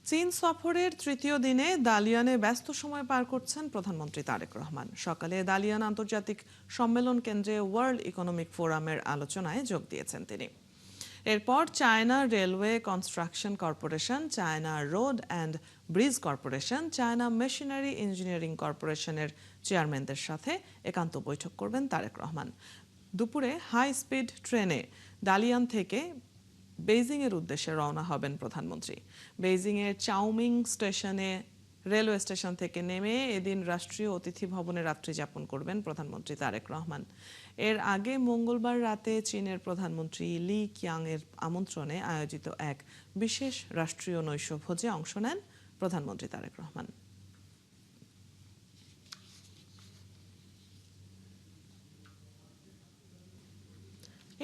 চীন সফরের তৃতীয় দিনে দালিয়ানে ব্যস্ত সময় পার করছেন প্রধানমন্ত্রী তারেক রহমান। সকালে দালিয়ান আন্তর্জাতিক সম্মেলন কেন্দ্রে ওয়ার্ল্ড ইকোনমিক ফোরামের আলোচনায় যোগ দিয়েছেন তিনি। এরপর China railway construction corporation, China road and bridge corporation, China machinery engineering কর্পোরেশনের চেয়ারম্যানদের সাথে একান্ত বৈঠক করবেন তারেক রহমান। দুপুরে হাই স্পিড ট্রেনে দালিয়ান থেকে বেইজিংয়ের উদ্দেশ্যে রওনা হবেন প্রধানমন্ত্রী। বেইজিংয়ের চাওমিং স্টেশনে রেলওয়ে স্টেশন থেকে নেমে এদিন রাষ্ট্রীয় অতিথি ভবনে রাত্রি যাপন করবেন প্রধানমন্ত্রী তারেক রহমান। এর আগে মঙ্গলবার রাতে চীনের প্রধানমন্ত্রী লি কিয়াং এর আমন্ত্রণে আয়োজিত এক বিশেষ রাষ্ট্রীয় নৈশভোজে অংশ নেন প্রধানমন্ত্রী তারেক রহমান।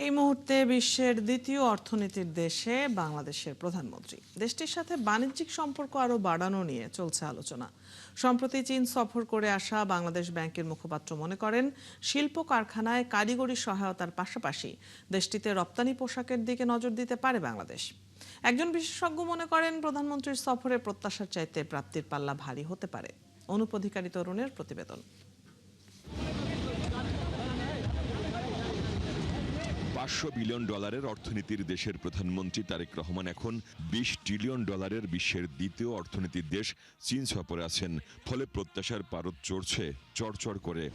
এই মুহূর্তে বিশ্বের দ্বিতীয় অর্থনীতির দেশে বাংলাদেশের প্রধানমন্ত্রী। দেশটির সাথে বাণিজ্যিক সম্পর্ক আরও বাড়ানো নিয়ে চলছে আলোচনা। সম্প্রতি চীন সফর করে আসা বাংলাদেশ ব্যাংকের মুখপাত্র মনে করেন, শিল্প কারখানায় কারিগরি সহায়তার পাশাপাশি দেশটিতে রপ্তানি পোশাকের দিকে নজর দিতে পারে বাংলাদেশ। একজন বিশেষজ্ঞ মনে করেন, প্রধানমন্ত্রীর সফরে প্রত্যাশার চাইতে প্রাপ্তির পাল্লা ভারী হতে পারে। অনুপ অধিকারী তরুণের প্রতিবেদন। $500 বিলিয়ন অর্থনীতির দেশের প্রধানমন্ত্রী তারেক রহমান এখন $20 ট্রিলিয়ন বিশ্বের দ্বিতীয় অর্থনীতির দেশ চীন সফরে আছেন। ফলে প্রত্যাশার পারদ চড়ছে চড়চড় করে।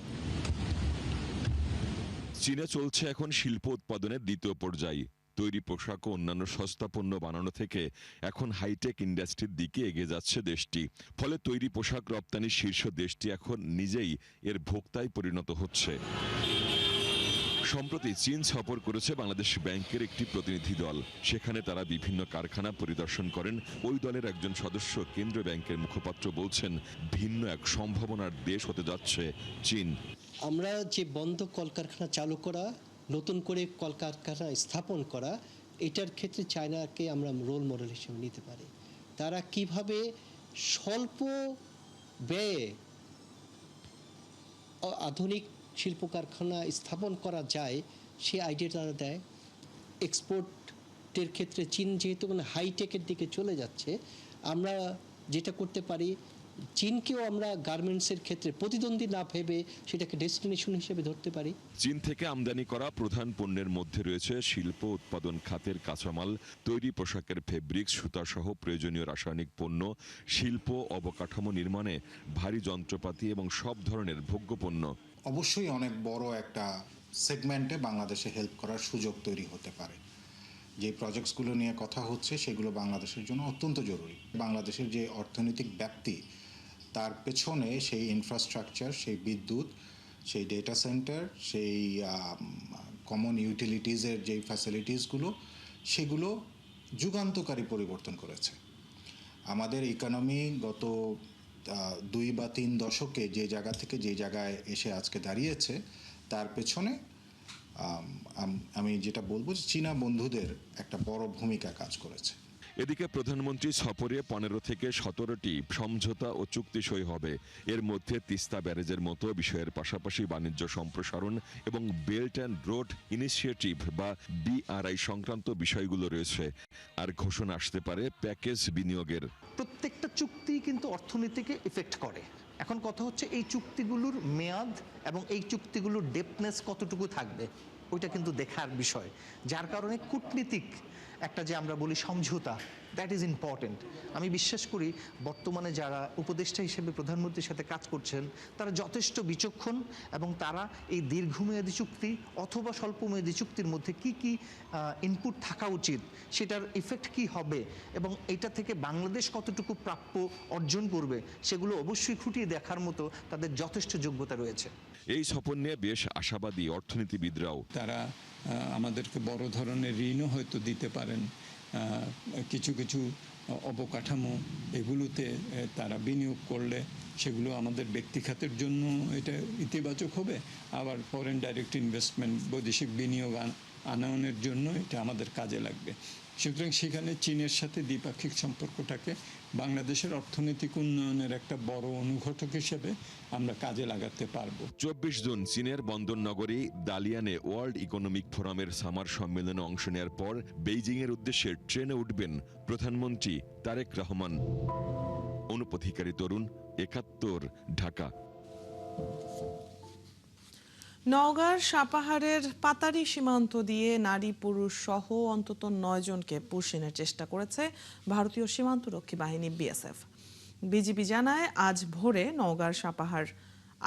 চীনে চলছে এখন শিল্প উৎপাদনের দ্বিতীয় পর্যায়। তৈরি পোশাক ও অন্যান্য সস্তা পণ্য বানানো থেকে এখন হাইটেক ইন্ডাস্ট্রির দিকে এগিয়ে যাচ্ছে দেশটি। ফলে তৈরি পোশাক রপ্তানির শীর্ষ দেশটি এখন নিজেই এর ভোক্তায় পরিণত হচ্ছে। সম্প্রতি চীন সফর করেছে বাংলাদেশ ব্যাংকের একটি প্রতিনিধি দল। সেখানে তারা বিভিন্ন কারখানা পরিদর্শন করেন। ওই দলের একজন সদস্য কেন্দ্রীয় ব্যাংকের মুখপাত্র বলছেন, ভিন্ন এক সম্ভাবনার দেশ হতে যাচ্ছে চীন। আমরা যে বন্ধ কলকারখানা চালু করা, নতুন করে কলকারখানা স্থাপন করা, এটার ক্ষেত্রে চায়নাকে আমরা রোল মডেল হিসেবে নিতে পারি। তারা কিভাবে স্বল্প ব্যয়ে আধুনিক শিল্প কারখানা স্থাপন করা যায়, সে আইডিয়া তারা দেয়। এক্সপোর্টের ক্ষেত্রে চীন যেহেতু হাইটেকের দিকে চলে যাচ্ছে, আমরা যেটা করতে পারি, চীনকেও আমরা গার্মেন্টসের ক্ষেত্রে প্রতিদ্বন্দ্বী না ভেবে সেটাকে ডেস্টিনেশন হিসেবে ধরতে পারি। চীন থেকে আমদানি করা প্রধান পণ্যের মধ্যে রয়েছে শিল্প উৎপাদন খাতের কাঁচামাল, তৈরি পোশাকের ফেব্রিক্স, সুতা সহ প্রয়োজনীয় রাসায়নিক পণ্য, শিল্প অবকাঠামো নির্মাণে ভারী যন্ত্রপাতি এবং সব ধরনের ভোগ্য পণ্য। অবশ্যই অনেক বড় একটা সেগমেন্টে বাংলাদেশে হেল্প করার সুযোগ তৈরি হতে পারে। যে প্রজেক্টসগুলো নিয়ে কথা হচ্ছে সেগুলো বাংলাদেশের জন্য অত্যন্ত জরুরি। বাংলাদেশের যে অর্থনৈতিক ব্যাপ্তি, তার পেছনে সেই ইনফ্রাস্ট্রাকচার, সেই বিদ্যুৎ, সেই ডেটা সেন্টার, সেই কমন ইউটিলিটিসের যেই ফ্যাসিলিটিসগুলো, সেগুলো যুগান্তকারী পরিবর্তন করেছে। আমাদের ইকোনমি গত 2 বা 3 দশকে যে জায়গা থেকে যে জায়গায় এসে আজকে দাঁড়িয়েছে, তার পেছনে আমি যেটা বলবো, চীনা বন্ধুদের একটা বড় ভূমিকা কাজ করেছে। এদিকে প্রধানমন্ত্রী সফরে 15 থেকে 17টি সমঝোতা ও চুক্তি সই হবে। এর মধ্যে তিস্তা ব্যারেজের মতো বিষয়ের পাশাপাশি বাণিজ্য সম্প্রসারণ এবং বেল্ট অ্যান্ড রোড ইনিশিয়েটিভ বা BRI সংক্রান্ত বিষয়গুলো রয়েছে। আর ঘোষণা আসতে পারে প্যাকেজ বিনিয়োগের। প্রত্যেকটা চুক্তি কিন্তু অর্থনীতিকে ইফেক্ট করে। এখন কথা হচ্ছে এই চুক্তিগুলোর মেয়াদ এবং এই চুক্তিগুলোর ডেপথনেস কতটুকু থাকবে, ওইটা কিন্তু দেখার বিষয়। যার কারণে কূটনীতিক একটা যে আমরা বলি সমঝোতা, দ্যাট ইজ ইম্পর্টেন্ট। আমি বিশ্বাস করি বর্তমানে যারা উপদেষ্টা হিসেবে প্রধানমন্ত্রীর সাথে কাজ করছেন, তারা যথেষ্ট বিচক্ষণ এবং তারা এই দীর্ঘমেয়াদী চুক্তি অথবা স্বল্পমেয়াদী চুক্তির মধ্যে কি কি ইনপুট থাকা উচিত, সেটার ইফেক্ট কি হবে এবং এটা থেকে বাংলাদেশ কতটুকু প্রাপ্য অর্জন করবে, সেগুলো অবশ্যই খুঁটিয়ে দেখার মতো তাদের যথেষ্ট যোগ্যতা রয়েছে। এই সফর নিয়ে বেশ আশাবাদী অর্থনীতিবিদরাও। তারা আমাদেরকে বড় ধরনের ঋণও হয়তো দিতে পারেন। কিছু কিছু অবকাঠামো এগুলোতে তারা বিনিয়োগ করলে সেগুলো আমাদের ব্যক্তি খাতের জন্য এটা ইতিবাচক হবে। আবার ফরেন ডাইরেক্ট ইনভেস্টমেন্ট, বৈদেশিক বিনিয়োগ আনয়নের জন্য এটা আমাদের কাজে লাগবে। সুতরাং সেখানে চীনের সাথে দ্বিপাক্ষিক সম্পর্কটাকে বাংলাদেশের অর্থনৈতিক উন্নয়নের একটা বড় অনুঘটক হিসেবে আমরা কাজে লাগাতে পারবো। 24 জুন চীনের বন্দর নগরী দালিয়ানে ওয়ার্ল্ড ইকোনমিক ফোরামের সামার সম্মেলনে অংশ নেওয়ার পর বেইজিংয়ের উদ্দেশ্যে ট্রেনে উঠবেন প্রধানমন্ত্রী তারেক রহমান। অনুপ অধিকারী, তরুণ, ৭১, ঢাকা। নওগাঁর সাপাহারের পাতারি সীমান্ত দিয়ে নারী পুরুষ সহ অন্তত 9 জনকে পুষিনের চেষ্টা করেছে ভারতীয় সীমান্তরক্ষী বাহিনী বিএসএফ। বিজিবি জানায়, আজ ভোরে নওগাঁর সাপাহার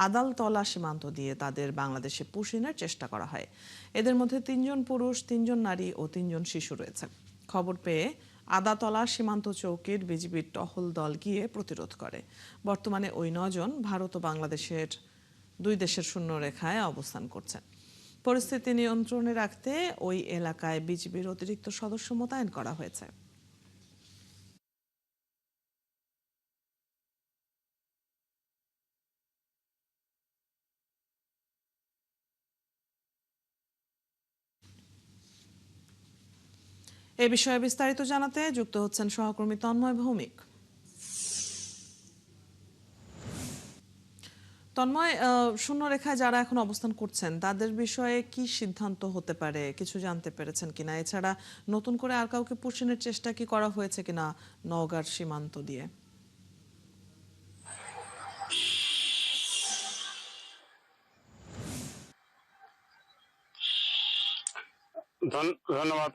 আদালতলা সীমান্ত দিয়ে তাদের বাংলাদেশে পুষিনের চেষ্টা করা হয়। এদের মধ্যে 3 জন পুরুষ, 3 জন নারী ও 3 জন শিশু রয়েছে। খবর পেয়ে আদাতলা সীমান্ত চৌকির বিজিবির টহল দল গিয়ে প্রতিরোধ করে। বর্তমানে ওই 9 জন ভারত ও বাংলাদেশের 2 দেশের শূন্য রেখায় অবস্থান করছেন। পরিস্থিতি নিয়ন্ত্রণে রাখতে ওই এলাকায় বিজিবির অতিরিক্ত সদস্য মোতায়েন করা হয়েছে। এ বিষয়ে বিস্তারিত জানাতে যুক্ত হচ্ছেন সহকর্মী তন্ময় ভৌমিক। তন্ময়, শূন্য রেখায় যারা এখন অবস্থান করছেন তাদের বিষয়ে কি সিদ্ধান্ত হতে পারে, কিছু জানতে পেরেছেন কিনা? এছাড়া নতুন করে আর কাউকে পুষিনের চেষ্টা কি করা হয়েছে কিনা নওগাঁর সীমান্ত দিয়ে? ধন্যবাদ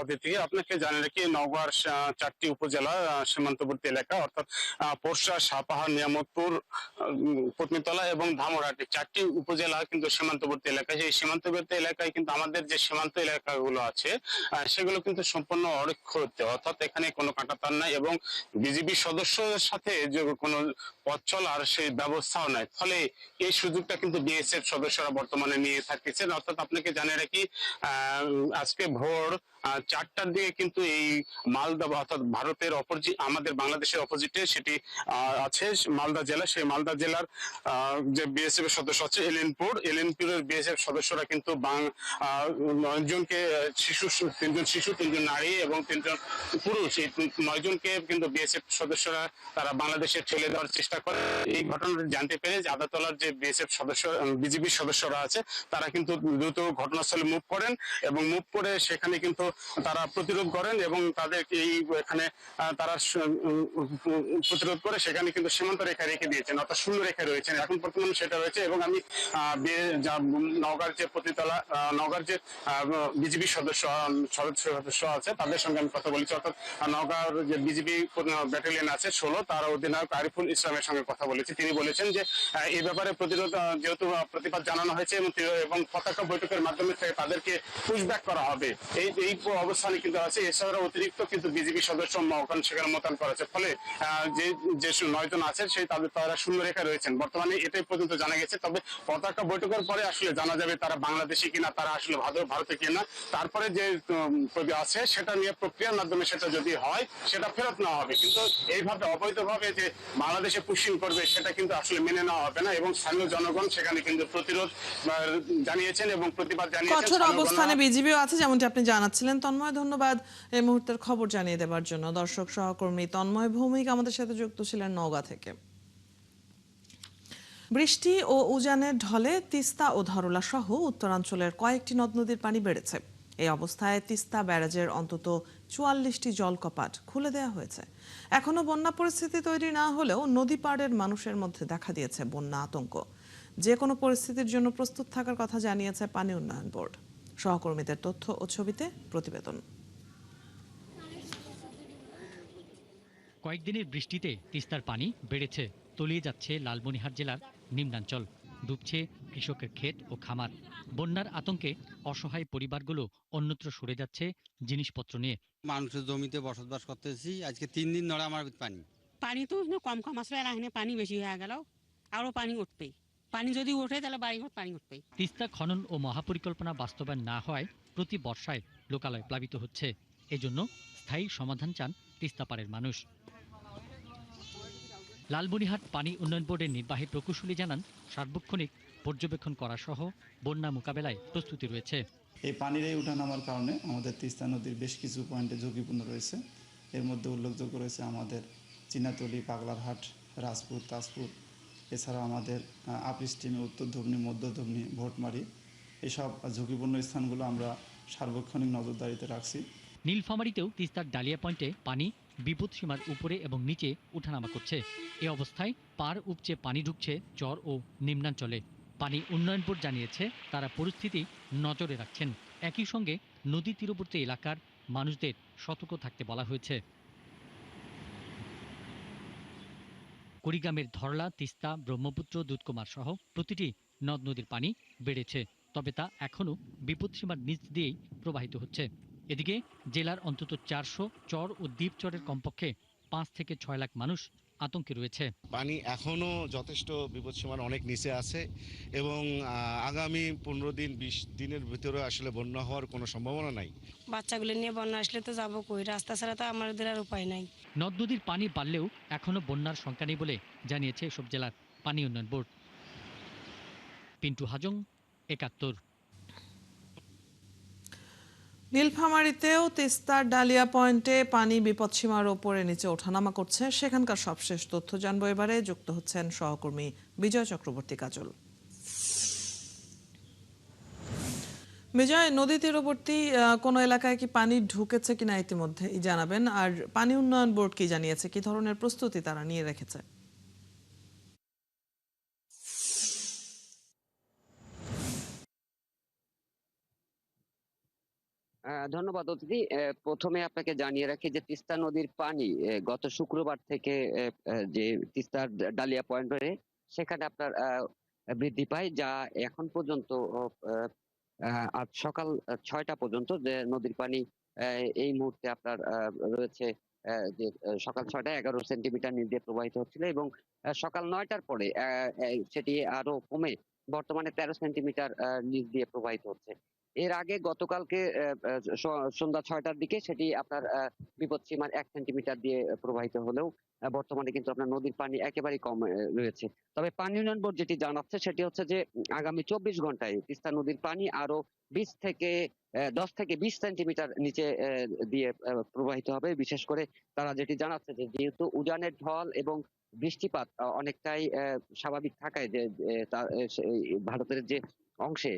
অদিতি। আপনাকে জানিয়ে রাখি, নওগাঁর 4টি উপজেলা সীমান্তবর্তী এলাকা অর্থাৎ পোরশা, সাপাহার, নিয়ামতপুর, পত্নীতলা এবং ধামরাটি 4টি উপজেলা কিন্তু সীমান্তবর্তী এলাকা। সেই সীমান্তবর্তী এলাকায় কিন্তু আমাদের যে সীমান্ত এলাকাগুলো আছে সেগুলো কিন্তু সম্পূর্ণ অরক্ষিত, অর্থাৎ এখানে কোনো কাঁটাতার নাই এবং বিজিবি সদস্যদের সাথে যে কোনো পথ চলার সেই ব্যবস্থাও নাই। ফলে এই সুযোগটা কিন্তু বিএসএফ সদস্যরা বর্তমানে নিয়ে থাকতেছেন। অর্থাৎ আপনাকে জানিয়ে রাখি, আজকে ভোর 4টার দিকে কিন্তু এই মালদা অর্থাৎ ভারতের আমাদের বাংলাদেশের অপোজিটে সেটি আছে মালদা জেলা। সেই মালদা জেলার যে বিএসএফ এর সদস্য আছে এলএনপুরের বিএসএফ সদস্যরা কিন্তু 9 জনকে শিশু, 3 জন শিশু, 3 জন নারী এবং 3 জন পুরুষ, এই 9 জনকে কিন্তু বিএসএফ সদস্যরা তারা বাংলাদেশে ঠেলে দেওয়ার চেষ্টা করে। এই ঘটনাটি জানতে পেরে যে আদাতলার যে বিএসএফ সদস্য, বিজিবি সদস্যরা আছে তারা কিন্তু দ্রুত ঘটনাস্থলে মুভ করেন এবং মুভ করে সেখানে কিন্তু তারা প্রতিরোধ করেন এবং তাদের এখানে তারা প্রতিরোধ করে সেখানে কিন্তু সীমান্ত রেখা রেখে দিয়েছেন, অর্থাৎ শূন্য রেখা রয়েছেন এখন বর্তমানে সেটা রয়েছে। এবং আমি নওগাঁর যে প্রতিতলা নওগাঁর যে বিজিবি সদস্য আছে তাদের সঙ্গে আমি কথা বলেছি, অর্থাৎ নওগাঁর যে বিজিবি ব্যাটালিয়ন আছে 16 তার অধিনায়ক আরিফুল ইসলামের সঙ্গে কথা বলেছি। তিনি বলেছেন যে এই ব্যাপারে প্রতিরোধ যেহেতু প্রতিবাদ জানানো হয়েছে এবং পতাকা বৈঠকের মাধ্যমে তাদেরকে পুশব্যাক করা হবে, এই অবস্থানে কিন্তু আছে। এছাড়া অতিরিক্ত কিন্তু বিজিবি সদস্য সেখানে মোতায়েন করা আছে। ফলে যে 9 জন আছে তারা শূন্য রেখা রয়েছেন বর্তমানে, এটাই পর্যন্ত জানা গেছে। তবে পতাকা বৈঠকের পরে আসলে জানা যাবে তারা বাংলাদেশি কিনা, তারা আসলে ভারতে কিনা। তারপরে যে আছে সেটা নিয়ে প্রক্রিয়ার মাধ্যমে সেটা যদি হয় সেটা ফেরত নেওয়া হবে, কিন্তু এইভাবে অবৈধভাবে যে বাংলাদেশে পুশিং করবে সেটা কিন্তু আসলে মেনে নেওয়া হবে না। এবং স্থানীয় জনগণ সেখানে কিন্তু প্রতিরোধ জানিয়েছেন এবং প্রতিবাদ জানিয়েছেন। কঠোর অবস্থানে বিজিবিও আছে যেমনটি আপনি জানাচ্ছিলেন। তন্ময়, ধন্যবাদ এই মুহূর্তের খবর জানিয়ে দেওয়ার জন্য। দর্শক সহকর্মী তন্ময় ভৌমিক আমাদের সাথে যুক্ত ছিলেন নওগাঁ থেকে। বৃষ্টি ও উজানের ঢলে তিস্তা ও ধরলা সহ উত্তরাঞ্চলের কয়েকটি নদ নদীর পানি বেড়েছে। এই অবস্থায় তিস্তা ব্যারাজের অন্তত 44টি জলকপাট খুলে দেওয়া হয়েছে। এখনো বন্যা পরিস্থিতি তৈরি না হলেও নদী পাড়ের মানুষের মধ্যে দেখা দিয়েছে বন্যা আতঙ্ক। যে কোনো পরিস্থিতির জন্য প্রস্তুত থাকার কথা জানিয়েছে পানি উন্নয়ন বোর্ড। সহকর্মীদের তথ্য ও ছবিতে প্রতিবেদন। কয়েকদিনের বৃষ্টিতে তিস্তার পানি বেড়েছে, তলিয়ে যাচ্ছে লালমনিরহাট জেলার নিম্নাঞ্চল, ডুবছে কৃষকের ক্ষেত ও খামার। বন্যার আতঙ্কে অসহায় পরিবারগুলো অন্যত্র সরে যাচ্ছে জিনিসপত্র নিয়ে। মানুষের জমিতে বসবাস করতেছি, আজকে 3 দিন ধরে আমার পানি তো কম আসলে এখানে পানি বেশি হয়ে গেল, আরো পানি উঠবে। পানি যদি ওঠে তাহলে বাড়িঘর পানি উঠবে। তিস্তা খনন ও মহাপরিকল্পনা বাস্তবায়ন না হওয়ায় প্রতি বর্ষায় লোকালয় প্লাবিত হচ্ছে। এজন্য স্থায়ী সমাধান চান তিস্তাপাড়ের মানুষ। লালমনিরহাট পানি উন্নয়ন বোর্ডের নির্বাহী প্রকৌশলী জানান, সার্বক্ষণিক পর্যবেক্ষণ করা সহ বন্যা মোকাবেলায় প্রস্তুতি রয়েছে। এই পানির এই উঠানামার কারণে আমাদের তিস্তা নদীর বেশ কিছু পয়েন্টে ঝুঁকিপূর্ণ রয়েছে। এর মধ্যে উল্লেখযোগ্য রয়েছে আমাদের চিনাতলি, পাগলারহাট, রাজপুর, তাজপুর, এছাড়াও আমাদের আপ স্ট্রিমে উত্তর ধবনী, মধ্য ধবনী, ভোটমারি, এসব ঝুঁকিপূর্ণ স্থানগুলো আমরা সার্বক্ষণিক নজরদারিতে রাখছি। নীলফামারীতেও তিস্তার ডালিয়া পয়েন্টে পানি বিপদসীমার উপরে এবং নিচে উঠানামা করছে। এ অবস্থায় পার উপচে পানি ঢুকছে চর ও নিম্নাঞ্চলে। পানি উন্নয়ন বোর্ড জানিয়েছে তারা পরিস্থিতি নজরে রাখছেন। একই সঙ্গে নদী তীরবর্তী এলাকার মানুষদের সতর্ক থাকতে বলা হয়েছে। কুড়িগ্রামের ধরলা, তিস্তা, ব্রহ্মপুত্র, দুধকুমার সহ প্রতিটি নদ নদীর পানি বেড়েছে, তবে তা এখনও বিপদসীমার নিচ দিয়েই প্রবাহিত হচ্ছে। এদিকে জেলার অন্তত 400 চর ও দ্বীপ চরের কমপক্ষে 5 থেকে 6 লাখ মানুষ আতঙ্কে রয়েছে। পানি এখনও যথেষ্ট বিপদসীমার অনেক নিচে আছে এবং আগামী 15 দিন 20 দিনের ভিতরে আসলে বন্যা হওয়ার কোনো সম্ভাবনা নাই। বাচ্চাগুলো নিয়ে বন্যা আসলে তো যাবো কই, রাস্তা ছাড়া তো আমাদের আর উপায় নাই। নদ নদীর পানি বাড়লেও এখনও বন্যার শঙ্কা নেই বলে জানিয়েছে এসব জেলার পানি উন্নয়ন বোর্ড। পিন্টু হাজং, 71। নীলফামারীতেও তিস্তার ডালিয়া পয়েন্টে পানি বিপদসীমার ওপরে নিচে ওঠানামা করছে। সেখানকার সবশেষ তথ্য জানবো এবারে। যুক্ত হচ্ছেন সহকর্মী বিজয় চক্রবর্তী কাজল। বিজয়, নদী তীরবর্তী কোনো এলাকায় কি পানি ঢুকেছে কিনা ইতিমধ্যে জানাবেন, আর পানি উন্নয়ন বোর্ড কি জানিয়েছে, কি ধরনের প্রস্তুতি তারা নিয়ে রেখেছে? ধন্যবাদ অতিথি। প্রথমে আপনাকে জানিয়ে রাখি যে তিস্তা নদীর পানি গত শুক্রবার থেকে যে তিস্তার ডালিয়া পয়েন্ট ধরে সেখানে আপনার বৃদ্ধি পায়, যা এখন পর্যন্ত আজ সকাল 6টা পর্যন্ত যে নদীর পানি এই মুহূর্তে আপনার রয়েছে যে সকাল 6টায় 11 সেন্টিমিটার নিচ দিয়ে প্রবাহিত হচ্ছিল এবং সকাল 9টার পরে সেটি আরো কমে বর্তমানে 13 সেন্টিমিটার নিচ দিয়ে প্রবাহিত হচ্ছে। এর আগে গতকালকে সন্ধ্যা 6টার দিকে সেটি আপনার বিপদসীমার 1 সেন্টিমিটার দিয়ে প্রবাহিত হলেও বর্তমানে কিন্তু আপনার নদীর পানি একেবারেই কম রয়েছে। তবে পানি উন্নয়ন বোর্ড যেটি জানাচ্ছে সেটি হচ্ছে যে আগামী 24 ঘন্টায় তিস্তা নদীর পানি আরো 10 থেকে 20 সেন্টিমিটার নিচে দিয়ে প্রবাহিত হবে। বিশেষ করে তারা যেটি জানাচ্ছে যে যেহেতু উজানের ঢল এবং বৃষ্টিপাত অনেকটাই স্বাভাবিক থাকায় যে ভারতের যে অংশে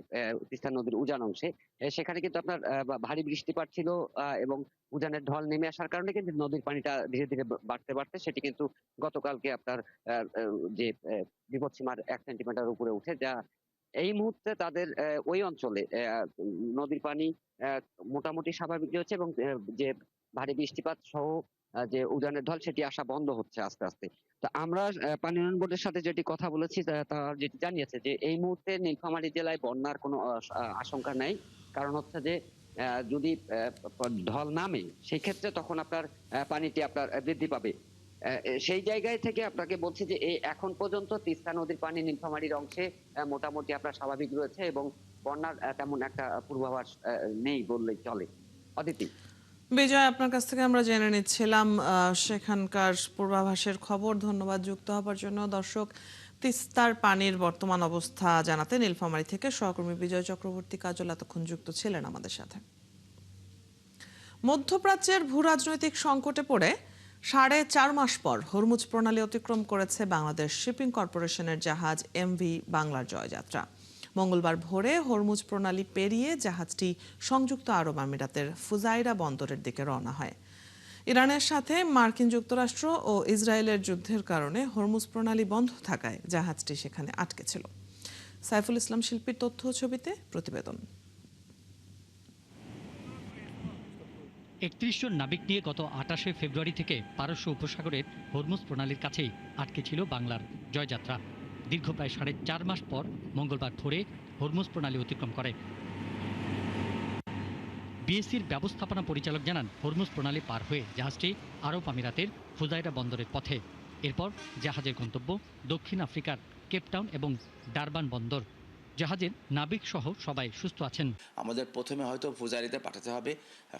তিস্তা নদীর উজান অংশে সেখানে কিন্তু আপনার ভারী বৃষ্টিপাত ছিল এবং উজানের ঢল নেমে আসার কারণে কিন্তু নদীর পানিটা ধীরে ধীরে বাড়তে বাড়তে সেটি কিন্তু গতকালকে আপনার যে বিপদসীমার 1 সেন্টিমিটার উপরে উঠে, যা এই মুহূর্তে তাদের ওই অঞ্চলে নদীর পানি মোটামুটি স্বাভাবিক রয়েছে এবং যে ভারী বৃষ্টিপাত সহ যে উজানের ঢল সেটি আসা বন্ধ হচ্ছে আস্তে আস্তে। তো আমরা পানি উন্নয়ন বোর্ডের সাথে যেটি কথা বলেছি তারা যেটি জানিয়েছে যে এই মুহূর্তে নীলফামারী জেলায় বন্যার কোনো আশঙ্কা নেই। কারণ হচ্ছে যে যদি ঢল নামে সেই ক্ষেত্রে তখন আপনার পানিটি আপনার বৃদ্ধি পাবে। সেই জায়গায় থেকে আপনাকে বলছি যে এই এখন পর্যন্ত তিস্তা নদীর পানি নীলফামারীর অংশে মোটামুটি আপনার স্বাভাবিক রয়েছে এবং বন্যার তেমন একটা পূর্বাভাস নেই বললেই চলে। অদিতি। বিজয়, আপনার কাছ থেকে আমরা জেনে নিচ্ছিলাম সেখানকার পূর্বাভাসের খবর। ধন্যবাদ যুক্ত হবার জন্য। দর্শক, তিস্তার পানির বর্তমান অবস্থা জানাতে নীলফামারী থেকে সহকর্মী বিজয় চক্রবর্তী কাজল এতক্ষণ যুক্ত ছিলেন আমাদের সাথে। মধ্যপ্রাচ্যের ভূ রাজনৈতিক সংকটে পড়ে 4.5 মাস পর হরমুজ প্রণালী অতিক্রম করেছে বাংলাদেশ শিপিং কর্পোরেশনের জাহাজ এমভি বাংলার জয়যাত্রা। মঙ্গলবার ভোরে হরমুজ প্রণালী পেরিয়ে জাহাজটি সংযুক্ত আরব আমিরাতের ফুজাইরা বন্দরের দিকে রওনা হয়। ইরানের সাথে মার্কিন যুক্তরাষ্ট্র ও ইসরায়েলের যুদ্ধের কারণে হরমুজ প্রণালী বন্ধ থাকায় জাহাজটি সেখানে আটকে ছিল। সাইফুল ইসলাম শিল্পীর তথ্য ছবিতে প্রতিবেদন। 31 জন নাবিক নিয়ে গত 28 ফেব্রুয়ারি থেকে পারস্য উপসাগরের হরমুজ প্রণালীর কাছেই আটকে ছিল বাংলার জয়যাত্রা। দীর্ঘ প্রায় 4.5 মাস পর মঙ্গলবার ভোরে হরমুজ প্রণালী অতিক্রম করে। বিএসসির ব্যবস্থাপনা পরিচালক জানান, হরমুজ প্রণালী পার হয়ে জাহাজটি আরব আমিরাতের ফুজাইরা বন্দরের পথে। এরপর জাহাজের গন্তব্য দক্ষিণ আফ্রিকার কেপটাউন এবং ডারবান বন্দর। জাহাজের নাবিক সহ সবাই সুস্থ আছেন। আমাদের প্রথমে হয়তো ফুজাইরাতে পাঠাতে হবে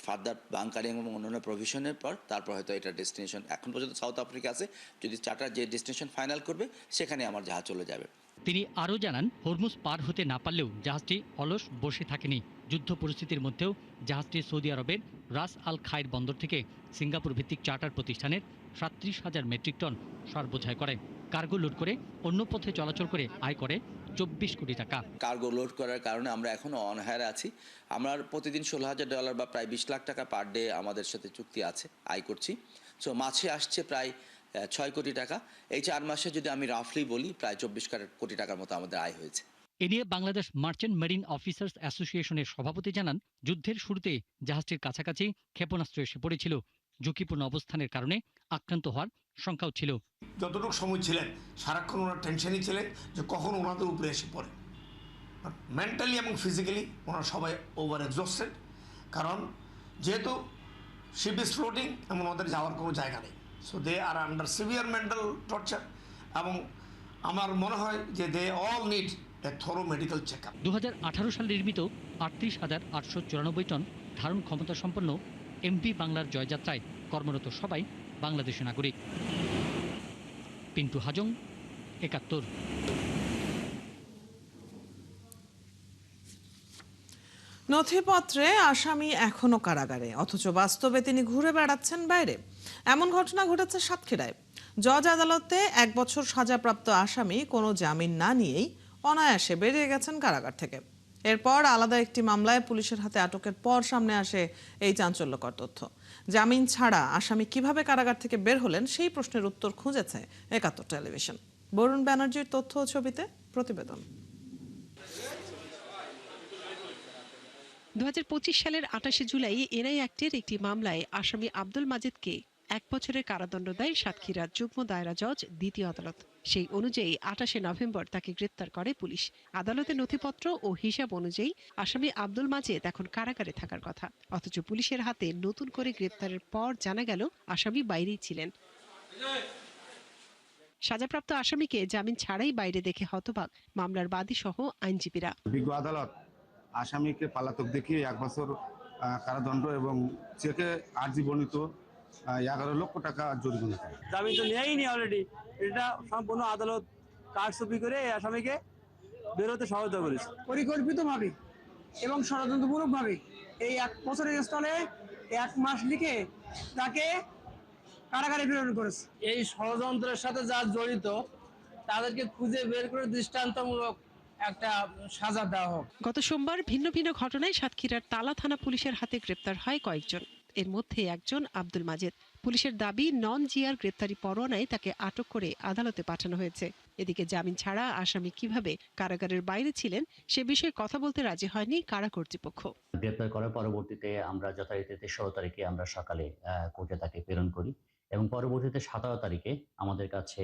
ফার্দার বাংকারিং এবং অন্যান্য প্রভিশনের পর, তারপর হয়তো এটা ডেস্টিনেশন, এখন পর্যন্ত সাউথ আফ্রিকা আছে, যদি চার্টার যে ডেস্টিনেশন ফাইনাল করবে সেখানে আমার জাহাজ চলে যাবে। তিনি আরও জানান, হরমুজ পার হতে না পারলেও জাহাজটি অলস বসে থাকেনি। যুদ্ধ পরিস্থিতির মধ্যেও জাহাজটি সৌদি আরবের রাস আল খাইর বন্দর থেকে সিঙ্গাপুর ভিত্তিক চার্টার প্রতিষ্ঠানের 37,000 মেট্রিক টন সার বোঝাই করে। কার্গো লোড করে অন্য পথে চলাচল করে আয় করে 24 কোটি টাকা। কার্গো লোড করার কারণে আমরা এখনো অন হায়ার আছি। আমরা প্রতিদিন $16,000 বা প্রায় 20 লাখ টাকা পার ডে আমাদের সাথে চুক্তি আছে, আয় করছি। সো মাছে আসছে প্রায় 6 কোটি টাকা। এই 4 মাসে যদি আমি রাফলি বলি প্রায় 24 কোটি টাকার মতো আমাদের আয় হয়েছে। এ নিয়ে বাংলাদেশ মার্চেন্ট মেরিন অফিসার্স অ্যাসোসিয়েশনের সভাপতি জানান, যুদ্ধের শুরুতে জাহাজটির কাছাকাছি ক্ষেপণাস্ত্র এসে পড়েছিল। ঝুঁকিপূর্ণ অবস্থানের কারণে আক্রান্ত হওয়ার শঙ্কাও ছিল। যতটুকু সময় ছিলেন সারাক্ষণ ওনার টেনশনই ছিলেন যে কখন ওনাদের উপরে এসে পড়ে। মেন্টালি এবং ফিজিক্যালি ওনারা সবাই ওভার এক্সস্টেড, কারণ যেহেতু শিপ ইজ ফ্লোটিং এবং ওদের যাওয়ার কোনো জায়গা নেই। So they are under severe mental torture, এবং আমার মনে হয় যে they all need a thorough medical check up. 2018 সালে নির্মিত 38,894 টন ধারণ ক্ষমতা সম্পন্ন এমভি বাংলার জয়যাত্রায় কর্মরত সবাই বাংলাদেশি নাগরিক। পিন্টু হাজং, 71। নথিপত্রে আসামি এখনো কারাগারে, অথচ বাস্তবে তিনি ঘুরে বেড়াচ্ছেন বাইরে। এমন ঘটনা ঘটেছে সাতক্ষীরায়। জজ আদালতে 1 বছর সাজাপ্রাপ্ত আসামি কোনো জামিন না নিয়েই অনায়াসে বেরিয়ে গেছেন কারাগার থেকে। এরপর আলাদা একটি মামলায় পুলিশের হাতে আটকের পর সামনে আসে এই চাঞ্চল্যকর তথ্য। জামিন ছাড়া আসামি কিভাবে কারাগার থেকে বের হলেন, সেই প্রশ্নের উত্তর খুঁজেছে 71 টেলিভিশন। বরুণ ব্যানার্জির তথ্য ও ছবিতে প্রতিবেদন। 2025 সালের 28 জুলাই এনআই অ্যাক্টের একটি মামলায় আসামি আব্দুল মাজেদকে 1 বছরের কারাদণ্ড দেয় সাতক্ষীরা যুগ্ম দায়রা জজ দ্বিতীয় আদালত। সেই অনুযায়ী 28 নভেম্বর তাকে গ্রেপ্তার করে পুলিশ। আদালতের নথিপত্র ও হিসাব অনুযায়ী আসামি আব্দুল মাজেদ এখন কারাগারে থাকার কথা, অথচ পুলিশের হাতে নতুন করে গ্রেপ্তারের পর জানা গেল আসামি বাইরেই ছিলেন। সাজাপ্রাপ্ত আসামিকে জামিন ছাড়াই বাইরে দেখে হতবাক মামলার বাদী সহ আইনজীবীরা। বিজ্ঞ আদালত আসামিকে পালাতক দেখিয়ে 1 বছর কারাদণ্ড এবং চেকে আর্জি বর্ণিত 11 লক্ষ টাকা জরিমানা করে। জামিন তো নেয়নি অলরেডি, এটা সম্পূর্ণ আদালত কারচুপি করে এই আসামিকে বেরোতে সহায়তা করেছে পরিকল্পিতভাবে এবং ষড়যন্ত্রমূলকভাবে। এই 1 বছরের স্থলে 1 মাস লিখে তাকে কারাগারে প্রেরণ করেছে। এই ষড়যন্ত্রের সাথে যারা জড়িত তাদেরকে খুঁজে বের করে দৃষ্টান্তমূলক একটা সাজা দেওয়া হোক। গত সোমবার ভিন্ন ভিন্ন ঘটনায় সাতক্ষীরার তালা থানা পুলিশের হাতে গ্রেপ্তার হয় কয়েকজন। এর মধ্যে একজন আব্দুল মাজেদ। পুলিশের দাবি, নন জিআর গ্রেপ্তারি পরোয়ানায় তাকে আটক করে আদালতে পাঠানো হয়েছে। এদিকে জামিন ছাড়া আসামি কিভাবে কারাগারের বাইরে ছিলেন সে বিষয়ে কথা বলতে রাজি হয়নি কারা কর্তৃপক্ষ। গ্রেপ্তার করার পরবর্তীতে আমরা যথারীতি 16 তারিখে আমরা সকালে কোর্টে তাকে প্রেরণ করি এবং পরবর্তীতে 17 তারিখে আমাদের কাছে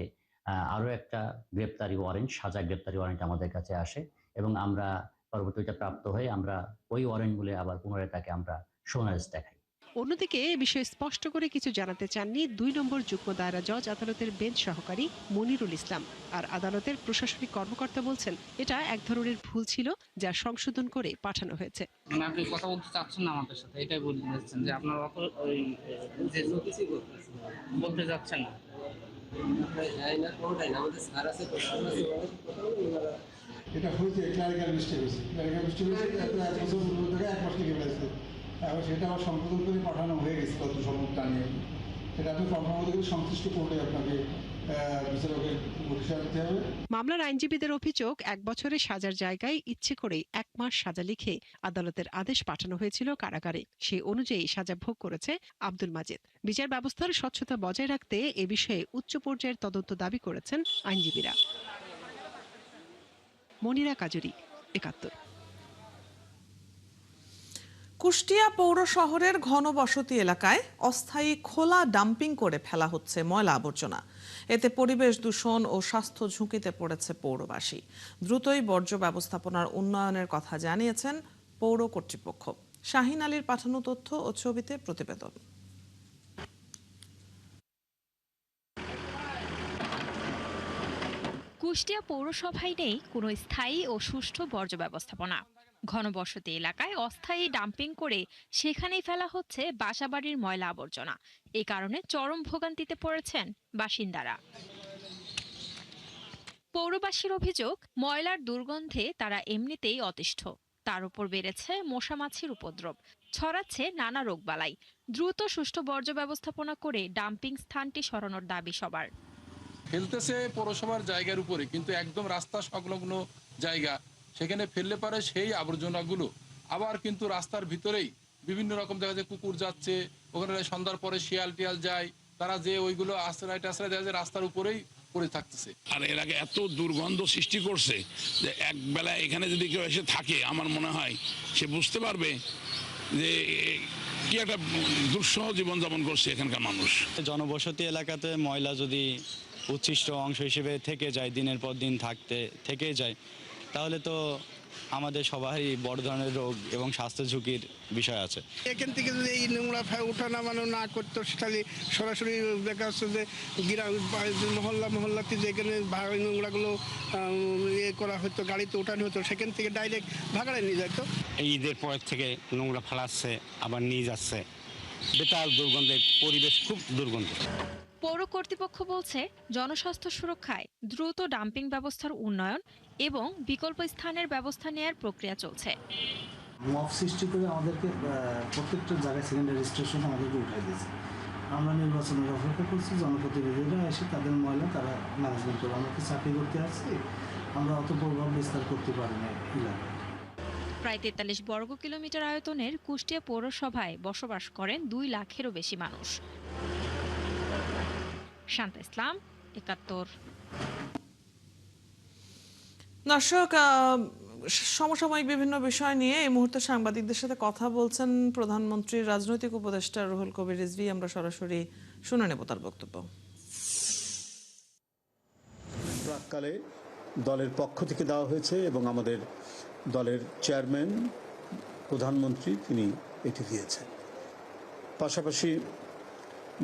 আরও একটা গ্রেপ্তারি ওয়ারেন্ট, সাজা গ্রেপ্তারি ওয়ারেন্ট আমাদের কাছে আসে এবং আমরা পরবর্তীতে প্রাপ্ত হয়ে আমরা ওই ওয়ারেন্টগুলো আবার পুনরায় তাকে আমরা সোনারেজ দেখাই। অন্যদিকে এ বিষয়ে স্পষ্ট করে কিছু জানাতে চাননি 2 নম্বর যুগ্ম দায়রা জজ আদালতের বেঞ্চ সহকারী মনিরুল ইসলাম। আর আদালতের প্রশাসনিক কর্মকর্তা বলছেন, এটা এক ধরনের ভুল ছিল যা সংশোধন করে পাঠানো হয়েছে। মানে আপনি কথা বলতে চাচ্ছেন না আমাদের সাথে, এটাই বলছেন যে আপনার অত যে বলতে যাচ্ছেন না। এটা হয়েছে ক্লারিক্যাল মিস্টেক হয়েছে, ক্লারিক্যাল মিস্টেক হয়েছে 1 বছর থেকে 1 মাস লিখে ফেলেছে, এবং সেটা আবার সংশোধন করে পাঠানো হয়ে গেছে তত সময় টানিয়ে। সেটা আপনি কনফার্ম করে সংশ্লিষ্ট কোর্টে আপনাকে বিচারকের নোটিশ দিতে হবে। মামলার আইনজীবীদের অভিযোগ, 1 বছরের সাজার জায়গায় ইচ্ছে করেই 1 মাস সাজা লিখে আদালতের আদেশ পাঠানো হয়েছিল কারাগারে। সেই অনুযায়ী সাজা ভোগ করেছে আব্দুল মাজেদ। বিচার ব্যবস্থার স্বচ্ছতা বজায় রাখতে এ বিষয়ে উচ্চ পর্যায়ের তদন্ত দাবি করেছেন আইনজীবীরা। মনিরা কাজুরি, 71। কুষ্টিয়া পৌর শহরের ঘনবসতি এলাকায় অস্থায়ী খোলা ডাম্পিং করে ফেলা হচ্ছে ময়লা আবর্জনা। এতে পরিবেশ দূষণ ও স্বাস্থ্য ঝুঁকিতে পড়েছে পৌরবাসী। দ্রুতই বর্জ্য ব্যবস্থাপনার উন্নয়নের কথা জানিয়েছেন পৌর কর্তৃপক্ষ। শাহিন আলীর পাঠানো তথ্য ও ছবিতে প্রতিবেদন। কুষ্টিয়া পৌরসভায় নেই কোনো স্থায়ী ও সুষ্ঠু বর্জ্য ব্যবস্থাপনা। ঘনবসতি এলাকায় অস্থায়ী ডাম্পিং করে সেখানেই ফেলা হচ্ছে বাসাবাড়ির ময়লা আবর্জনা। এ কারণে চরম ভোগান্তিতে পড়েছেন বাসিন্দারা। পৌরবাসীর অভিযোগ, ময়লার দুর্গন্ধে তারা এমনিতেই অতিষ্ঠ। তার উপর বেড়েছে মশামাছির উপদ্রব, ছড়াচ্ছে নানা রোগবালাই। দ্রুত সুষ্ঠু বর্জ্য ব্যবস্থাপনা করে ডাম্পিং স্থানটি সরানোর দাবি সবার। ফেলতেছে পৌরসভার জায়গার উপরে, কিন্তু একদম রাস্তা সংলগ্ন জায়গা, সেখানে ফেললে পারে সেই আবর্জনাগুলো আবার কিন্তু রাস্তার ভিতরেই বিভিন্ন রকম দেখা যায়, কুকুর যাচ্ছে ওখানে, সন্ধ্যার পরে শিয়াল টিয়াল যায়, তারা যে ওইগুলো আশ্রয় টাশ্রয় দেখা যায় রাস্তার উপরেই পড়ে থাকতেছে। আর এর আগে এত দুর্গন্ধ সৃষ্টি করছে যে একবেলা এখানে যদি কেউ এসে থাকে, আমার মনে হয় সে বুঝতে পারবে যে কি একটা দুঃসহ জীবনযাপন করছে এখানকার মানুষ। জনবসতি এলাকাতে ময়লা যদি উচ্ছিষ্ট অংশ হিসেবে থেকে যায়, দিনের পর দিন থেকে যায়, তাহলে তো আমাদের সবারই বড় ধরনের রোগ এবং স্বাস্থ্য ঝুঁকির বিষয় আছে। এখান থেকে যদি এই নোংরা ওঠা নামানো না করতো, তাহলে সরাসরি দেখা যাচ্ছে যে গ্রাম মহল্লাতে যেখানে নোংরাগুলো ইয়ে করা হতো, গাড়িতে ওঠানো হতো, সেখান থেকে ডাইরেক্ট ভাগাড়ে নিয়ে যেত। এই ঈদের পর থেকে নোংরা ফেলাচ্ছে, আবার নিয়ে যাচ্ছে, বেতাল দুর্গন্ধে, পরিবেশ খুব দুর্গন্ধ। পৌর কর্তৃপক্ষ বলছে, জনস্বাস্থ্য সুরক্ষায় দ্রুত ডাম্পিং ব্যবস্থার উন্নয়ন এবং বিকল্প স্থানের ব্যবস্থা নেয়ার প্রক্রিয়া চলছে। মব সৃষ্টি করে আমাদেরকে প্রত্যেকটা জায়গায় সেকেন্ডারি স্টেশন আমাদেরকে উঠাই দিয়েছে। আমরা নির্বাচনের অপেক্ষা করছি, জনপ্রতিনিধিরা এসে তাদের ময়লা তারা ম্যানেজমেন্ট করবে। আমরা কি চাকরি করতে আসছি, আমরা অত প্রভাব বিস্তার করতে পারি না এলাকায়। প্রায় 43 বর্গ কিলোমিটার আয়তনের কুষ্টিয়া পৌরসভায় বসবাস করেন 2 লাখেরও বেশি মানুষ। শান্তা ইসলাম, 71। দর্শক, সমসাময়িক বিভিন্ন বিষয় নিয়ে এই মুহূর্তে সাংবাদিকদের সাথে কথা বলছেন প্রধানমন্ত্রীর রাজনৈতিক উপদেষ্টা রুহুল কবির রিজভী। আমরা সরাসরি শুনে নেব তার বক্তব্য। প্রাক্কালে দলের পক্ষ থেকে দেওয়া হয়েছে এবং আমাদের দলের চেয়ারম্যান প্রধানমন্ত্রী তিনি এটি দিয়েছেন। পাশাপাশি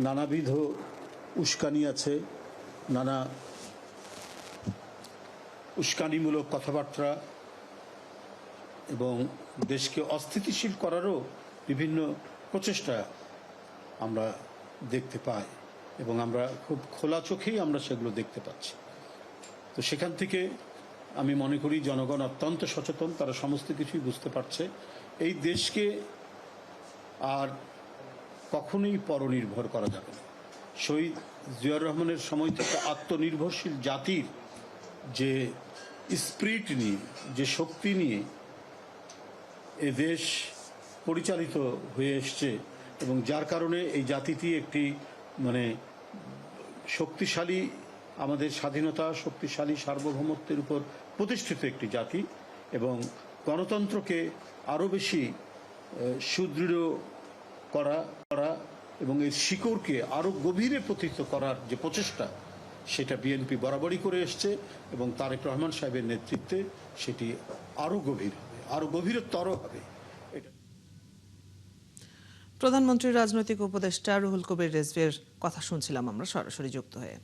নানাবিধ উস্কানি আছে, নানা উস্কানিমূলক কথাবার্তা এবং দেশকে অস্থিতিশীল করারও বিভিন্ন প্রচেষ্টা আমরা দেখতে পাই এবং আমরা খুব খোলা চোখেই আমরা সেগুলো দেখতে পাচ্ছি। তো সেখান থেকে আমি মনে করি জনগণ অত্যন্ত সচেতন, তারা সমস্ত কিছুই বুঝতে পারছে। এই দেশকে আর কখনোই পরনির্ভর করা যাবে না। শহীদ জিয়াউর রহমানের সময় থেকে আত্মনির্ভরশীল জাতির যে স্পিরিট নিয়ে, যে শক্তি নিয়ে এ দেশ পরিচালিত হয়ে এসছে এবং যার কারণে এই জাতিটি একটি শক্তিশালী, আমাদের স্বাধীনতা, শক্তিশালী সার্বভৌমত্বের উপর প্রতিষ্ঠিত একটি জাতি এবং গণতন্ত্রকে আরও বেশি সুদৃঢ় করা এবং এর শিকড়কে আরও গভীরে প্রতিষ্ঠিত করার যে প্রচেষ্টা, সেটা বিএনপি বরাবরই করে এসছে এবং তারেক রহমান সাহেবের নেতৃত্বে সেটি আরও গভীর হবে, আরও গভীরতর হবে। প্রধানমন্ত্রীর রাজনৈতিক উপদেষ্টা রুহুল কবির রিজভীর কথা শুনছিলাম আমরা সরাসরি যুক্ত হয়ে।